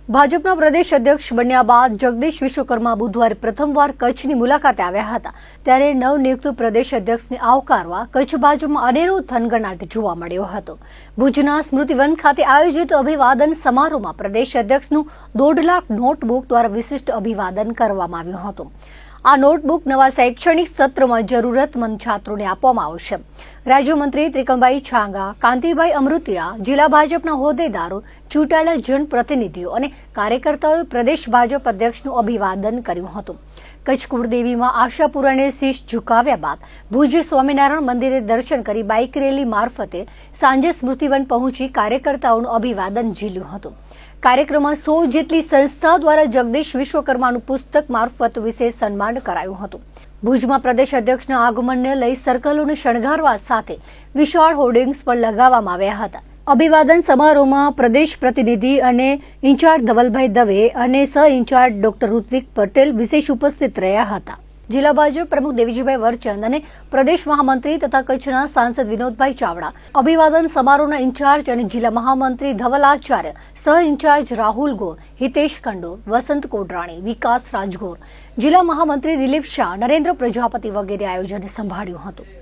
ભાજપના પ્રદેશ અધ્યક્ષ બન્યા બાદ જગદીશ વિશ્વકર્મા બુધવારે પ્રથમવાર કચ્છની મુલાકાતે આવ્યા હતા. ત્યારે નવનિયુક્ત પ્રદેશ અધ્યક્ષને આવકારવા કચ્છ ભાજપમાં અનેરો થનગનાટ જોવા મળ્યો હતો. ભુજના સ્મૃતિવન ખાતે આયોજિત અભિવાદન સમારોહમાં પ્રદેશ અધ્યક્ષનું 1.5 લાખ નોટબુક દ્વારા વિશિષ્ટ અભિવાદન કરવામાં આવ્યું હતું. આ નોટબુક નવા શૈક્ષણિક સત્રમાં જરૂરતમંદ છાત્રોને આપવામાં આવશે. રાજ્યમંત્રી ત્રિકમભાઈ છાંગા, કાંતિભાઈ અમૃતિયા, જિલ્લા ભાજપના હોદ્દેદારો, ચૂંટાયેલા જનપ્રતિનિધિઓ અને કાર્યકર્તાઓએ પ્રદેશ ભાજપ અધ્યક્ષનું અભિવાદન કર્યું હતું. કચ્છ કુળદેવીમાં આશાપુરાને શીશ ઝુકાવ્યા બાદ ભુજ સ્વામિનારાયણ મંદિરે દર્શન કરી બાઇક રેલી મારફતે સાંજે સ્મૃતિવન પહોંચી કાર્યકર્તાઓનું અભિવાદન ઝીલ્યું હતું. કાર્યક્રમમાં 100 જેટલી સંસ્થા દ્વારા જગદીશ વિશ્વકર્માનું પુસ્તક મારફત વિશેષ સન્માન કરાયું હતું. ભુજમાં પ્રદેશ અધ્યક્ષના આગમનને લઈ સર્કલોને શણગારવા સાથે વિશાળ હોર્ડિંગ્સ પણ લગાવવામાં આવ્યા હતા. અભિવાદન સમારોહમાં પ્રદેશ પ્રતિનિધિ અને ઇન્ચાર્જ ધવલભાઈ દવે અને સહ ઇન્ચાર્જ ડોક્ટર ઋત્વિક પટેલ વિશેષ ઉપસ્થિત રહ્યા હતા. જિલ્લા ભાજપ પ્રમુખ દેવીજીભાઈ વરચંદ અને પ્રદેશ મહામંત્રી તથા કચ્છના સાંસદ વિનોદભાઈ ચાવડા, અભિવાદન સમારોહના ઇન્ચાર્જ અને જિલ્લા મહામંત્રી ધવલ આચાર્ય, સહ ઇન્ચાર્જ રાહુલ ગોર, હિતેશ ખંડોર, વસંત કોડરાણી, વિકાસ રાજગોર, જિલ્લા મહામંત્રી દિલીપ શાહ, નરેન્દ્ર પ્રજાપતિ વગેરે આયોજન સંભાળ્યું હતું.